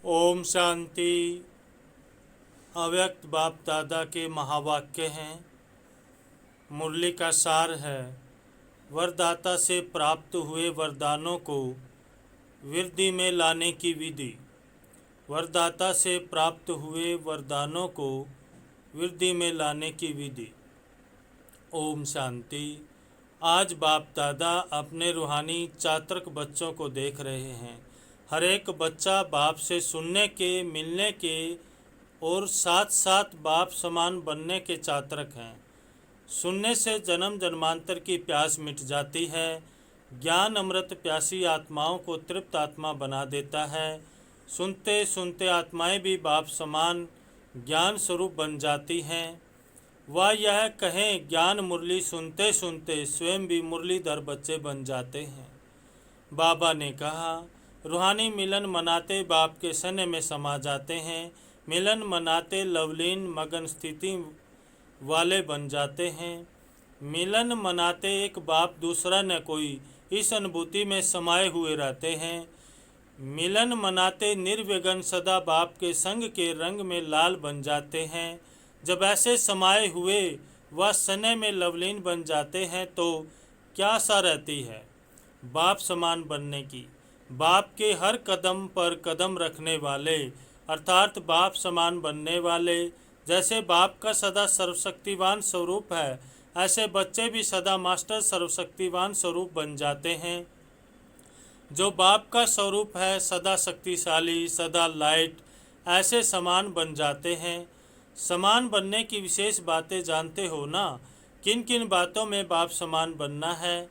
ओम शांति। अव्यक्त बाप दादा के महावाक्य हैं। मुरली का सार है, वरदाता से प्राप्त हुए वरदानों को वृद्धि में लाने की विधि। वरदाता से प्राप्त हुए वरदानों को वृद्धि में लाने की विधि। ओम शांति। आज बाप दादा अपने रूहानी चातक बच्चों को देख रहे हैं। हर एक बच्चा बाप से सुनने के, मिलने के और साथ साथ बाप समान बनने के चातक हैं। सुनने से जन्म जन्मांतर की प्यास मिट जाती है। ज्ञान अमृत प्यासी आत्माओं को तृप्त आत्मा बना देता है। सुनते सुनते आत्माएं भी बाप समान ज्ञान स्वरूप बन जाती हैं। वह यह कहें, ज्ञान मुरली सुनते सुनते स्वयं भी मुरलीधर बच्चे बन जाते हैं। बाबा ने कहा, रूहानी मिलन मनाते बाप के सन्य में समा जाते हैं। मिलन मनाते लवलीन मगन स्थिति वाले बन जाते हैं। मिलन मनाते एक बाप दूसरा न कोई, इस अनुभूति में समाये हुए रहते हैं। मिलन मनाते निर्विघ्न सदा बाप के संग के रंग में लाल बन जाते हैं। जब ऐसे समाये हुए वह सने में लवलीन बन जाते हैं तो क्या आशा रहती है बाप समान बनने की। बाप के हर कदम पर कदम रखने वाले अर्थात बाप समान बनने वाले, जैसे बाप का सदा सर्वशक्तिवान स्वरूप है, ऐसे बच्चे भी सदा मास्टर सर्वशक्तिवान स्वरूप बन जाते हैं। जो बाप का स्वरूप है सदा शक्तिशाली, सदा लाइट, ऐसे समान बन जाते हैं। समान बनने की विशेष बातें जानते हो ना? किन किन बातों में बाप समान बनना है?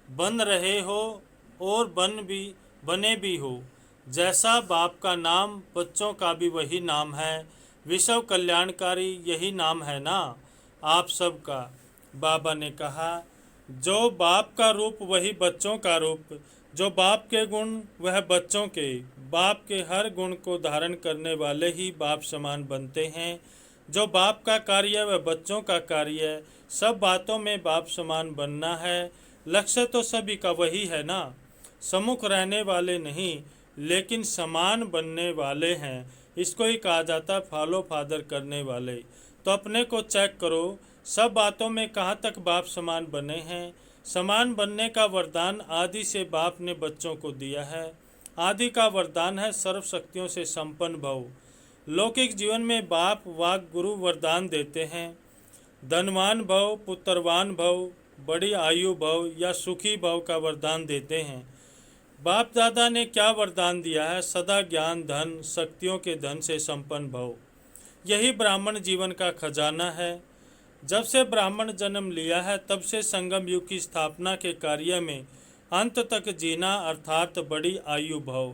बन रहे हो और बने भी हो। जैसा बाप का नाम, बच्चों का भी वही नाम है। विश्व कल्याणकारी यही नाम है ना आप सबका। बाबा ने कहा, जो बाप का रूप वही बच्चों का रूप, जो बाप के गुण वह बच्चों के। बाप के हर गुण को धारण करने वाले ही बाप समान बनते हैं। जो बाप का कार्य वह बच्चों का कार्य। सब बातों में बाप समान बनना है। लक्ष्य तो सभी का वही है ना। सम्मुख रहने वाले नहीं, लेकिन समान बनने वाले हैं। इसको ही कहा जाता फॉलो फादर करने वाले। तो अपने को चेक करो, सब बातों में कहाँ तक बाप समान बने हैं। समान बनने का वरदान आदि से बाप ने बच्चों को दिया है। आदि का वरदान है सर्व शक्तियों से संपन्न भव। लौकिक जीवन में बाप वाक गुरु वरदान देते हैं, धनवान भव, पुत्रवान भव, बड़ी आयु भव या सुखी भव का वरदान देते हैं। बाप दादा ने क्या वरदान दिया है? सदा ज्ञान धन शक्तियों के धन से संपन्न भव। यही ब्राह्मण जीवन का खजाना है। जब से ब्राह्मण जन्म लिया है तब से संगम युग की स्थापना के कार्य में अंत तक जीना अर्थात बड़ी आयु भव।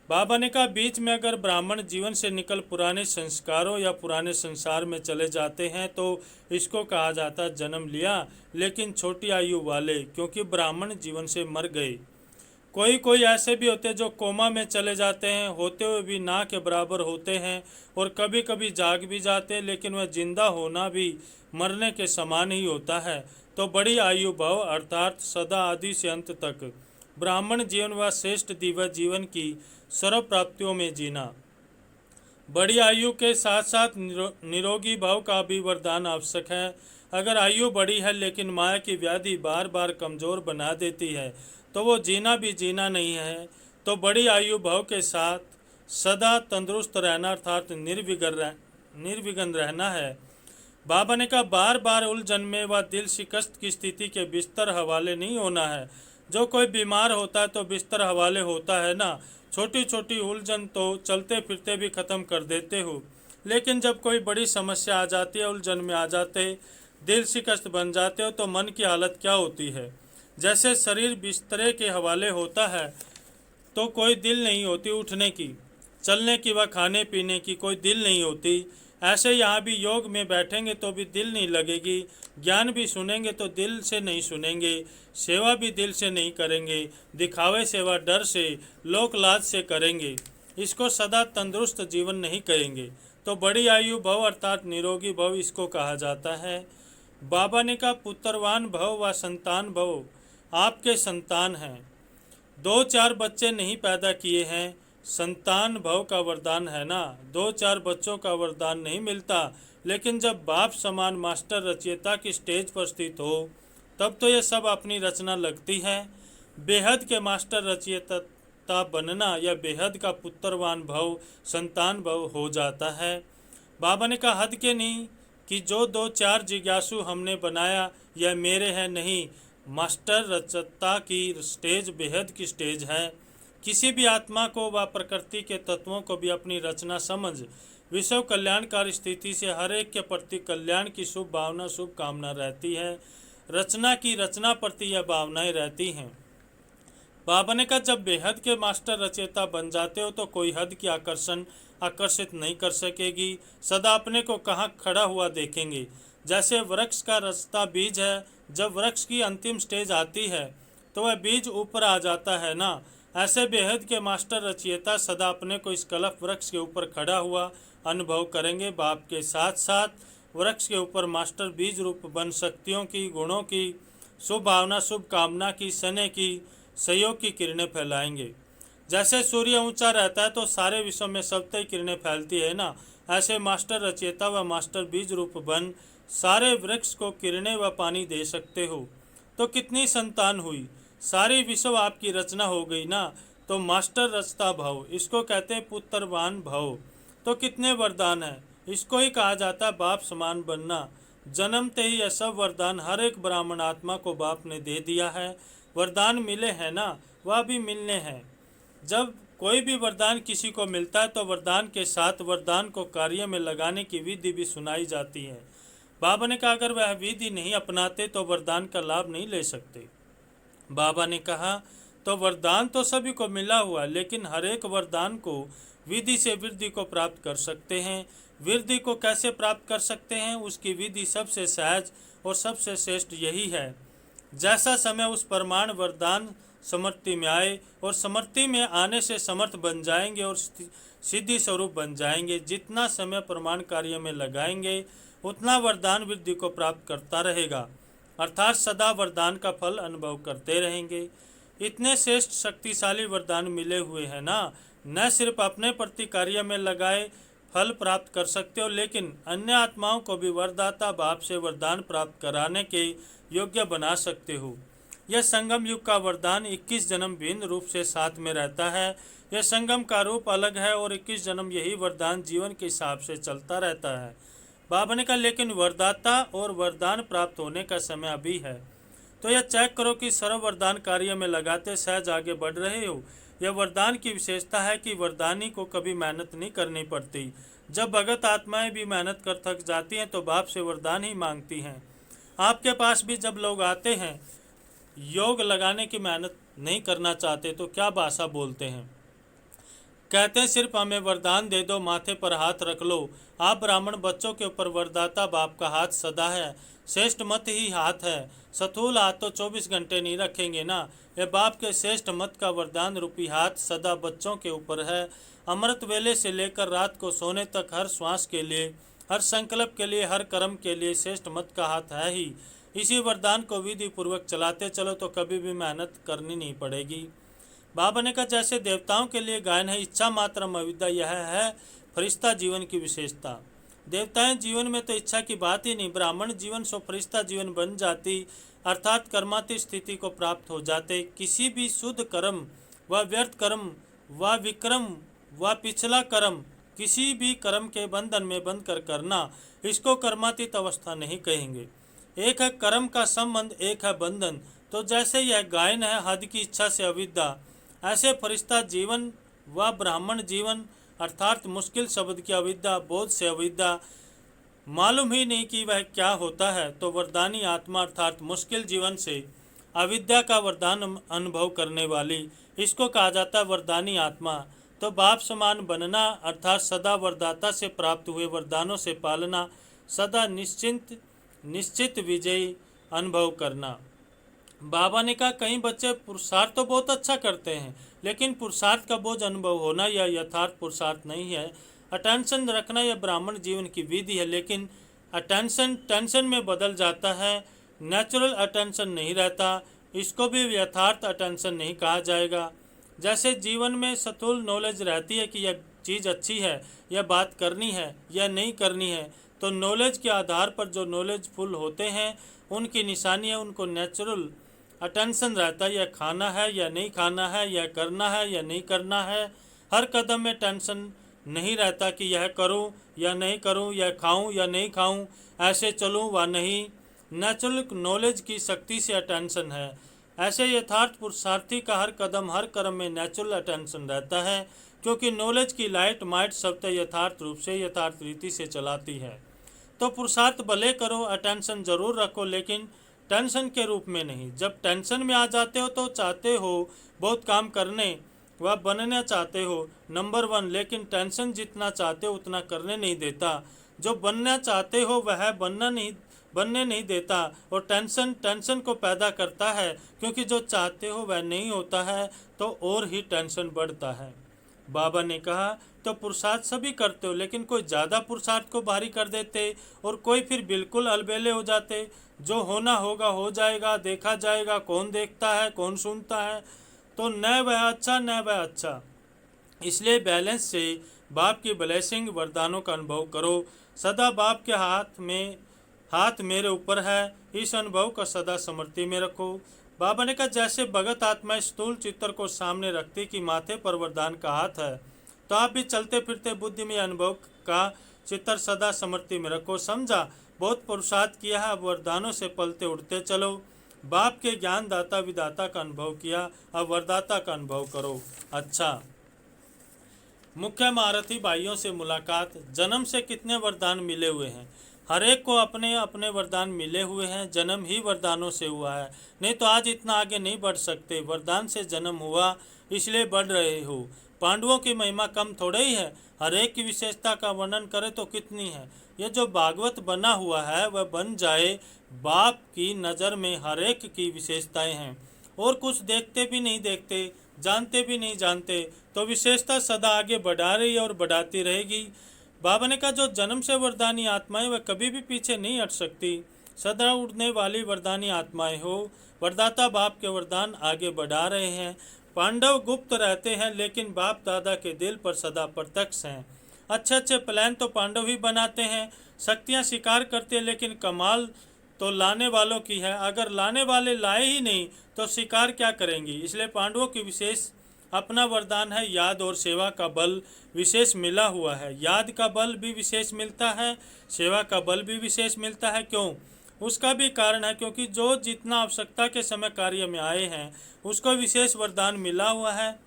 बाबा ने कहा, बीच में अगर ब्राह्मण जीवन से निकल पुराने संस्कारों या पुराने संसार में चले जाते हैं तो इसको कहा जाता जन्म लिया लेकिन छोटी आयु वाले, क्योंकि ब्राह्मण जीवन से मर गए। कोई ऐसे भी होते जो कोमा में चले जाते हैं, होते हुए भी ना के बराबर होते हैं, और कभी कभी जाग भी जाते हैं, लेकिन वह जिंदा होना भी मरने के समान ही होता है। तो बड़ी आयु भव अर्थात सदा आदि से अंत तक ब्राह्मण जीवन व श्रेष्ठ दिव्य जीवन की सर्व प्राप्तियों में जीना। बड़ी आयु के साथ साथ निरोगी भाव का भी वरदान आवश्यक है। अगर आयु बड़ी है लेकिन माया की व्याधि बार बार कमज़ोर बना देती है तो वो जीना भी जीना नहीं है। तो बड़ी आयु भाव के साथ सदा तंदुरुस्त रहना अर्थात निर्विघ्न रहना है। बाबा ने कहा, बार बार उलझन में व दिल शिकस्त की स्थिति के बिस्तर हवाले नहीं होना है। जो कोई बीमार होता है तो बिस्तर हवाले होता है ना। छोटी छोटी उलझन तो चलते फिरते भी ख़त्म कर देते हो, लेकिन जब कोई बड़ी समस्या आ जाती है, उलझन में आ जाते, दिल शिकस्त बन जाते हो तो मन की हालत क्या होती है। जैसे शरीर बिस्तरे के हवाले होता है तो कोई दिल नहीं होती उठने की, चलने की व खाने पीने की कोई दिल नहीं होती। ऐसे यहाँ भी योग में बैठेंगे तो भी दिल नहीं लगेगी, ज्ञान भी सुनेंगे तो दिल से नहीं सुनेंगे, सेवा भी दिल से नहीं करेंगे, दिखावे सेवा डर से लोक लाज से करेंगे। इसको सदा तंदुरुस्त जीवन नहीं कहेंगे। तो बड़ी आयु भव अर्थात निरोगी भव इसको कहा जाता है। बाबा ने कहा, पुत्रवान भव व संतान भव। आपके संतान हैं, 2-4 बच्चे नहीं पैदा किए हैं, संतान भव का वरदान है ना, 2-4 बच्चों का वरदान नहीं मिलता, लेकिन जब बाप समान मास्टर रचयिता की स्टेज पर स्थित हो तब तो ये सब अपनी रचना लगती है। बेहद के मास्टर रचयिता बनना या बेहद का पुत्रवान भव, संतान भव हो जाता है। बाबा ने कहा हद के नहीं कि जो 2-4 जिज्ञासु हमने बनाया यह मेरे हैं, नहीं, मास्टर रचयिता की स्टेज बेहद की स्टेज है। किसी भी आत्मा को व प्रकृति के तत्वों को भी अपनी रचना समझ विश्व कल्याणकारी स्थिति से हर एक के प्रति कल्याण की शुभ भावना, शुभ कामना रहती है। रचना की रचना प्रति यह भावनाएं रहती हैं। बाबा ने कहा जब बेहद के मास्टर रचयिता बन जाते हो तो कोई हद की आकर्षित नहीं कर सकेगी। सदा अपने को कहाँ खड़ा हुआ देखेंगे। जैसे वृक्ष का रास्ता बीज है, जब वृक्ष की अंतिम स्टेज आती है तो वह बीज ऊपर आ जाता है ना, ऐसे बेहद के मास्टर रचयिता सदा अपने को इस कलप वृक्ष के ऊपर खड़ा हुआ अनुभव करेंगे। बाप के साथ साथ वृक्ष के ऊपर मास्टर बीज रूप बन शक्तियों की, गुणों की, शुभ भावना, शुभ कामना की, स्नेह की, सहयोग की किरणें फैलाएंगे। जैसे सूर्य ऊंचा रहता है तो सारे विश्व में सबते किरणें फैलती है ना, ऐसे मास्टर रचयिता व मास्टर बीज रूप बन सारे वृक्ष को किरणें व पानी दे सकते हो। तो कितनी संतान हुई, सारी विश्व आपकी रचना हो गई ना। तो मास्टर रचता भव, इसको कहते हैं पुत्रवान भव। तो कितने वरदान हैं, इसको ही कहा जाता है बाप समान बनना। जन्मते ही यह सब वरदान हर एक ब्राह्मण आत्मा को बाप ने दे दिया है। वरदान मिले हैं ना, वह भी मिलने हैं। जब कोई भी वरदान किसी को मिलता है तो वरदान के साथ वरदान को कार्य में लगाने की विधि भी सुनाई जाती है। बाबा ने कहा अगर वह विधि नहीं अपनाते तो वरदान का लाभ नहीं ले सकते। बाबा ने कहा तो वरदान तो सभी को मिला हुआ, लेकिन हर एक वरदान को विधि से वृद्धि को प्राप्त कर सकते हैं। वृद्धि को कैसे प्राप्त कर सकते हैं, उसकी विधि सबसे सहज और सबसे श्रेष्ठ यही है। जैसा समय उस परमाणु वरदान समर्थि में आए और समर्थि में आने से समर्थ बन जाएंगे और सिद्धि स्वरूप बन जाएंगे। जितना समय प्रमाण कार्य में लगाएंगे उतना वरदान वृद्धि को प्राप्त करता रहेगा, अर्थात सदा वरदान का फल अनुभव करते रहेंगे। इतने श्रेष्ठ शक्तिशाली वरदान मिले हुए हैं ना, न सिर्फ अपने प्रति कार्य में लगाए फल प्राप्त कर सकते हो, लेकिन अन्य आत्माओं को भी वरदाता बाप से वरदान प्राप्त कराने के योग्य बना सकते हो। यह संगम युग का वरदान 21 जन्म भिन्न रूप से साथ में रहता है। यह संगम का रूप अलग है और 21 जन्म यही वरदान जीवन के हिसाब से चलता रहता है। बाबा ने कहा लेकिन वरदाता और वरदान प्राप्त होने का समय अभी है। तो यह चेक करो कि सर्व वरदान कार्य में लगाते सहज आगे बढ़ रहे हो। यह वरदान की विशेषता है कि वरदानी को कभी मेहनत नहीं करनी पड़ती। जब भगत आत्माएं भी मेहनत कर थक जाती हैं तो बाप से वरदान ही मांगती हैं। आपके पास भी जब लोग आते हैं योग लगाने की मेहनत नहीं करना चाहते तो क्या भाषा बोलते हैं, कहते हैं सिर्फ हमें वरदान दे दो, माथे पर हाथ रख लो। आप ब्राह्मण बच्चों के ऊपर वरदाता बाप का हाथ सदा है, श्रेष्ठ मत ही हाथ है। स्थूल हाथ तो 24 घंटे नहीं रखेंगे ना। ये बाप के श्रेष्ठ मत का वरदान रूपी हाथ सदा बच्चों के ऊपर है। अमृत वेले से लेकर रात को सोने तक हर श्वास के लिए, हर संकल्प के लिए, हर कर्म के लिए श्रेष्ठ मत का हाथ है ही। इसी वरदान को विधि पूर्वक चलाते चलो तो कभी भी मेहनत करनी नहीं पड़ेगी। बाबा ने कहा जैसे देवताओं के लिए गायन है इच्छा मात्र अविद्या, यह है फरिश्ता जीवन की विशेषता। देवताएं जीवन में तो इच्छा की बात ही नहीं, ब्राह्मण जीवन सो फरिश्ता जीवन बन जाती, अर्थात कर्माती स्थिति को प्राप्त हो जाते। किसी भी शुद्ध कर्म व व्यर्थ कर्म व विक्रम व पिछला कर्म किसी भी कर्म के बंधन में बंध कर करना, इसको कर्मातीत अवस्था नहीं कहेंगे। एक है कर्म का संबंध, एक है बंधन। तो जैसे यह गायन है हद की इच्छा से अविद्या, ऐसे फरिश्ता जीवन व ब्राह्मण जीवन अर्थात मुश्किल शब्द की अविद्या, बोध से अविद्या, मालूम ही नहीं कि वह क्या होता है। तो वरदानी आत्मा अर्थात मुश्किल जीवन से अविद्या का वरदान अनुभव करने वाली, इसको कहा जाता है वरदानी आत्मा। तो बाप समान बनना अर्थात सदा वरदाता से प्राप्त हुए वरदानों से पालना, सदा निश्चित विजयी अनुभव करना। बाबा ने कहा कई बच्चे पुरुषार्थ तो बहुत अच्छा करते हैं, लेकिन पुरुषार्थ का बोझ अनुभव होना यह यथार्थ पुरुषार्थ नहीं है। अटेंशन रखना यह ब्राह्मण जीवन की विधि है, लेकिन अटेंशन टेंशन में बदल जाता है, नेचुरल अटेंशन नहीं रहता। इसको भी यथार्थ अटेंशन नहीं कहा जाएगा। जैसे जीवन में स्थूल नॉलेज रहती है कि यह चीज़ अच्छी है, यह बात करनी है या नहीं करनी है, तो नॉलेज के आधार पर जो नॉलेजफुल होते हैं उनकी निशानी है, उनको नेचुरल अटेंशन रहता है, यह खाना है या नहीं खाना है, यह करना है या नहीं करना है। हर कदम में टेंशन नहीं रहता कि यह करूं या नहीं करूं, यह खाऊं या नहीं खाऊं, ऐसे चलूं व नहीं। नेचुरल नॉलेज की शक्ति से अटेंशन है। ऐसे यथार्थ पुरुषार्थी का हर कदम हर कर्म में नेचुरल अटेंशन रहता है, क्योंकि नॉलेज की लाइट माइट शब्द यथार्थ रूप से यथार्थ रीति से चलाती है। तो पुरुषार्थ भले करो, अटेंशन जरूर रखो, लेकिन टेंशन के रूप में नहीं। जब टेंशन में आ जाते हो तो चाहते हो बहुत काम करने व बनना चाहते हो नंबर 1, लेकिन टेंशन जितना चाहते हो उतना करने नहीं देता। जो बनना चाहते हो वह बनने नहीं देता, और टेंशन को पैदा करता है, क्योंकि जो चाहते हो वह नहीं होता है तो और ही टेंशन बढ़ता है। बाबा ने कहा तो पुरुषार्थ सभी करते हो, लेकिन कोई ज़्यादा पुरुषार्थ को भारी कर देते और कोई फिर बिल्कुल अलबेले हो जाते। जो होना होगा हो जाएगा, देखा जाएगा, कौन देखता है कौन सुनता है, तो न वह अच्छा न वह अच्छा। इसलिए बैलेंस से बाप की ब्लेसिंग वरदानों का अनुभव करो। सदा बाप के हाथ मेरे ऊपर है, इस अनुभव का सदा स्मृति में रखो। बाबा ने कहा जैसे भगत आत्मा स्थूल चित्र को सामने रखती कि माथे पर वरदान का हाथ है, तो आप भी चलते फिरते बुद्धि में अनुभव का चित्र सदा स्मृति में रखो। समझा बहुत पुरुषार्थ किया है, अब वरदानों से पलते उड़ते चलो। बाप के ज्ञान दाता विदाता का अनुभव किया, अब वरदाता का अनुभव करो। अच्छा, मुख्य महारथी भाइयों से मुलाकात। जन्म से कितने वरदान मिले हुए हैं? हर एक को अपने अपने वरदान मिले हुए हैं। जन्म ही वरदानों से हुआ है, नहीं तो आज इतना आगे नहीं बढ़ सकते। वरदान से जन्म हुआ इसलिए बढ़ रहे हो। पांडवों की महिमा कम थोड़े ही है। हर एक की विशेषता का वर्णन करें तो कितनी है। ये जो भागवत बना हुआ है वह बन जाए। बाप की नज़र में हर एक की विशेषताएं हैं, और कुछ देखते भी नहीं देखते, जानते भी नहीं जानते, तो विशेषता सदा आगे बढ़ा रही है और बढ़ाती रहेगी। बाबा ने कहा जो जन्म से वरदानी आत्माएं वह कभी भी पीछे नहीं हट सकती। सदा उड़ने वाली वरदानी आत्माएं हो। वरदाता बाप के वरदान आगे बढ़ा रहे हैं। पांडव गुप्त रहते हैं, लेकिन बाप दादा के दिल पर सदा प्रत्यक्ष हैं। अच्छे अच्छे प्लान तो पांडव ही बनाते हैं, शक्तियां स्वीकार करते हैं, लेकिन कमाल तो लाने वालों की है। अगर लाने वाले लाए ही नहीं तो स्वीकार क्या करेंगी। इसलिए पांडवों की विशेष अपना वरदान है याद और सेवा का बल विशेष मिला हुआ है। याद का बल भी विशेष मिलता है, सेवा का बल भी विशेष मिलता है। क्यों? उसका भी कारण है, क्योंकि जो जितना आवश्यकता के समय कार्य में आए हैं उसको विशेष वरदान मिला हुआ है।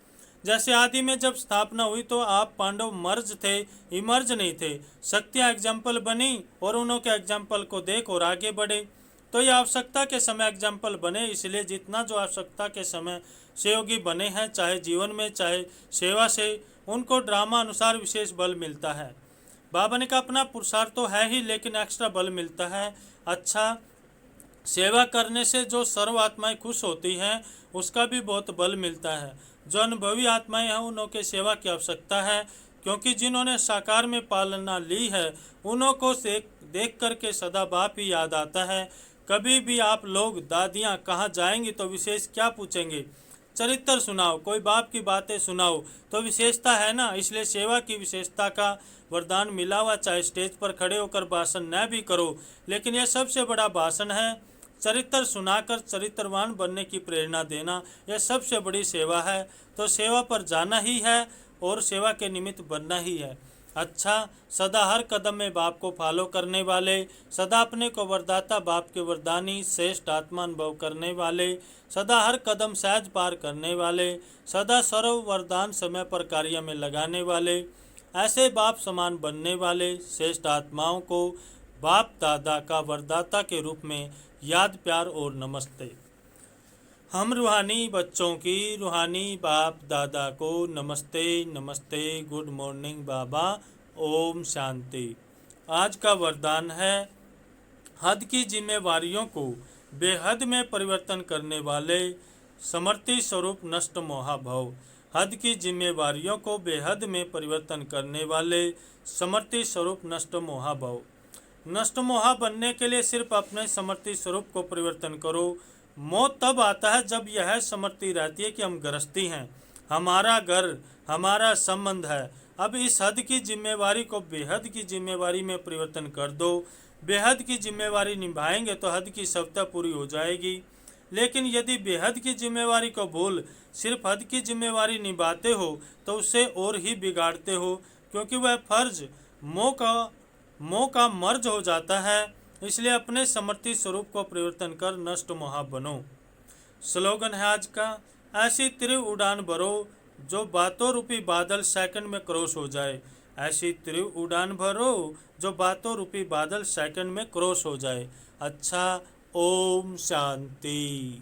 जैसे आदि में जब स्थापना हुई तो आप पांडव मर्ज थे, इमर्ज नहीं थे। शक्तियाँ एग्जाम्पल बनी और उनके एग्जाम्पल को देख और आगे बढ़े। तो ये आवश्यकता के समय एग्जाम्पल बने, इसलिए जितना जो आवश्यकता के समय सहयोगी बने हैं, चाहे जीवन में चाहे सेवा से, उनको ड्रामा अनुसार विशेष बल मिलता है। बाबा ने कहा अपना पुरुषार्थ तो है ही, लेकिन एक्स्ट्रा बल मिलता है। अच्छा, सेवा करने से जो सर्व आत्माएं खुश होती हैं उसका भी बहुत बल मिलता है। जो अनुभवी आत्माएं हैं उन्होंने सेवा की आवश्यकता है, क्योंकि जिन्होंने साकार में पालना ली है उन्हों को देख करके सदा बाप ही याद आता है। कभी भी आप लोग दादियाँ कहाँ जाएंगी तो विशेष क्या पूछेंगे? चरित्र सुनाओ, कोई बाप की बातें सुनाओ, तो विशेषता है ना। इसलिए सेवा की विशेषता का वरदान मिला हुआ। चाहे स्टेज पर खड़े होकर भाषण न भी करो, लेकिन यह सबसे बड़ा भाषण है। चरित्र सुनाकर चरित्रवान बनने की प्रेरणा देना, यह सबसे बड़ी सेवा है। तो सेवा पर जाना ही है और सेवा के निमित्त बनना ही है। अच्छा, सदा हर कदम में बाप को फॉलो करने वाले, सदा अपने को वरदाता बाप के वरदानी श्रेष्ठ आत्मा अनुभव करने वाले, सदा हर कदम सहज पार करने वाले, सदा सर्व वरदान समय पर कार्य में लगाने वाले, ऐसे बाप समान बनने वाले श्रेष्ठ आत्माओं को बाप दादा का वरदाता के रूप में याद, प्यार और नमस्ते। हम रूहानी बच्चों की रूहानी बाप दादा को नमस्ते नमस्ते। गुड मॉर्निंग बाबा, ओम शांति। आज का वरदान है हद की जिम्मेवारियों को बेहद में परिवर्तन करने वाले समर्थी स्वरूप नष्ट मोहा भव। हद की जिम्मेवारियों को बेहद में परिवर्तन करने वाले समर्थी स्वरूप नष्ट मोहा भव। नष्ट मोहा बनने के लिए सिर्फ अपने समर्थी स्वरूप को परिवर्तन करो। मौत तब आता है जब यह समर्थी रहती है कि हम गृहस्थी हैं, हमारा घर, हमारा संबंध है। अब इस हद की जिम्मेवारी को बेहद की जिम्मेवारी में परिवर्तन कर दो। बेहद की जिम्मेवारी निभाएंगे तो हद की सफलता पूरी हो जाएगी। लेकिन यदि बेहद की जिम्मेवारी को भूल सिर्फ हद की जिम्मेवारी निभाते हो तो उससे और ही बिगाड़ते हो, क्योंकि वह फर्ज मोह का मर्ज हो जाता है। इसलिए अपने समर्थित स्वरूप को परिवर्तन कर नष्ट मोह बनो। स्लोगन है आज का, ऐसी तीव्र उड़ान भरो जो बातों रूपी बादल सेकंड में क्रॉस हो जाए। ऐसी तीव्र उड़ान भरो जो बातों रूपी बादल सेकंड में क्रॉस हो जाए। अच्छा, ओम शांति।